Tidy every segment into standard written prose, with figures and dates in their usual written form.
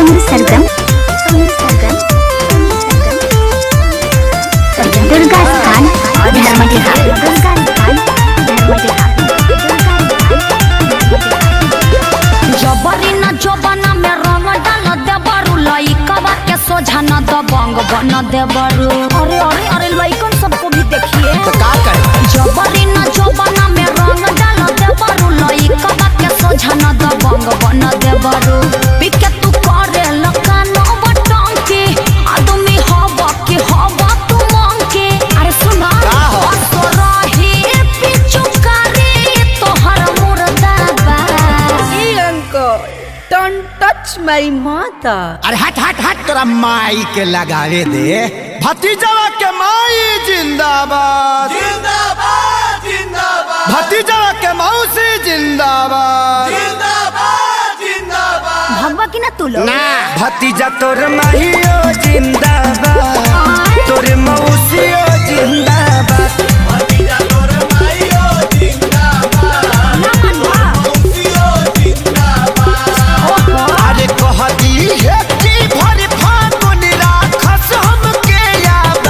सोनू सरगम दुर्गा स्थान जबरी न जबना में रंग डाल देबरू लइकवा के सोझा न दबंग बन देबरू। अरे अरे अरे लइकन सबको भी देखिए तो का करे? जबरी न जबना में रंग डाल देबरू लइकवा के सोझा न दबंग बन देबरू। पिके तू करे लकानो बटन के आदमी हवा के हवा तू मांग के। अरे सुना असरही पिचु करे तोहर मुर्दाबा। Don't touch my mother. अरे हट हट हट तोरा माई के लगावे दे। भतीजवा के माई जिंदाबाद जिंदाबाद जिंदाबाद। भतीजवा के मौसी जिंदाबाद जिंदाबाद जिंदाबाद। भगवा की ना तू लोग ना भतीजा तोर माईओ जिंदाबाद तोर मौसियो जिंदाबाद। भतीजा तोर माईओ जिंदाबाद तोर मौसियो जिंदाबाद। अरे कहती है कि भर फागुन राखस हमके याद।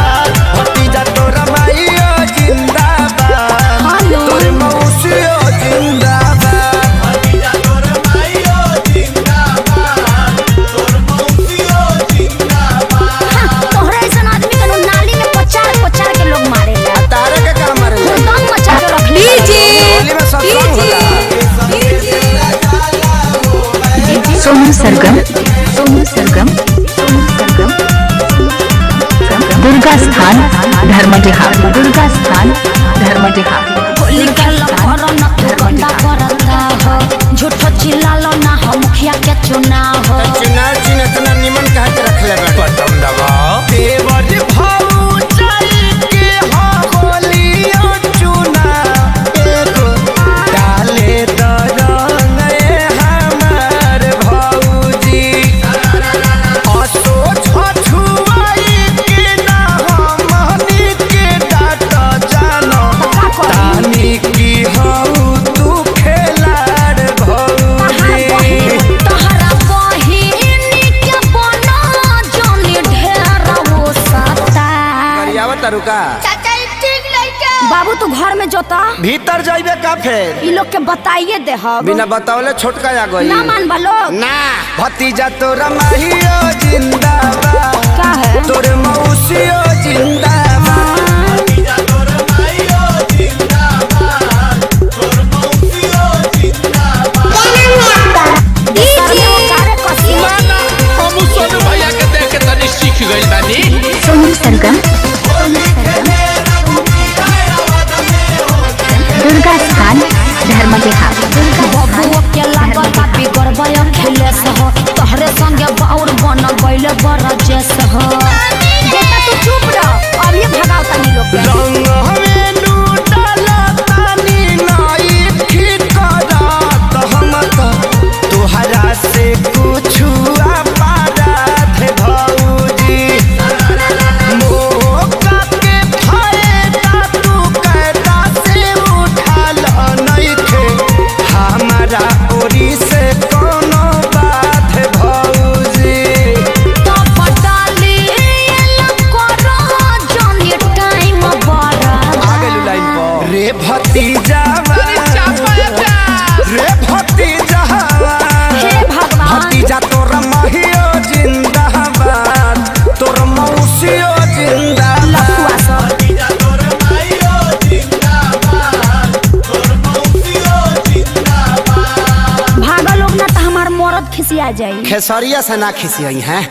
भतीजा तोर माईओ जिंदाबाद तोर मौसियो जिंदाबाद। भतीजा तोर माईओ जिंदाबाद तोर मौसियो जिंदाबाद। तोहरे ऐसन आदमी के नाली में पचार पचार के लोग मारे ला। तारे के काम मारे ला। दम मचा के रख ली होली में सब काम होला। सोनू सरगम दुर्गा स्थान धर्मटिहा होली खेल करो न तू गंदा करता हो। झूठो चिल्लालो ना हो मुखिया के चुनाव हो। चुनाव चिन्ह इतना निमन कह के रख ले बटन दबाओ। देवर भाऊ चल के हो होलियो चुना एगो डाले दरंग हमार भौजी। असो छछुआई के ना हमनी के डाट जानो तानी की हऊ तू खेलाड़ भौजी। तोहरा बहिनी के बना जोनी ढेर वो सता। रुका बाबू तू घर में जोता भीतर जाइबे का फेर? इ लोग के बताइए दे हम बिना बतावले छोटका आ गई ना मान बा लोग ना। भतीजा तोरा माहियो जिंदाबाद का है तोर मौसियो जिंदाबाद। भतीजा तोरा माहियो जिंदाबाद तोर मौसियो जिंदाबाद। हम सोनू भैया के देख के तनी सीख गइल बानी। सोनू सरगम दुर्गा स्थान धर्मटिहा बबुआ के लागल बा बिगड़बे अखिलेश हो। तोहरे संगे बाउर बन गइले बरजेश हो। बेटा तू चुप रह अब ये भगाओ तनी लोग के। रंग हमें लूटाला तानी नाई ठीक करत हम तो तोहरा से कुछु अपराध भौजी। मौका के फायदा तू कैदा से उठाल नइखे हमारा ओरी से कोनो बात भौजी। तो पटाली एला करो जोनी टाइम बड़ा। आ गेलू लाइन पर रे भतीजा रे भतीजा हे भगवान भतीजा तोर माहियो जिंदाबाद तोर मौसियो जिंदाबाद। भतीजा तोर माहियो जिंदाबाद तोर मौसियो जिंदाबाद। भागा लोग ना तो हमार मरद खिसिया जाई। खेसरिया से ना खिसियई हैं।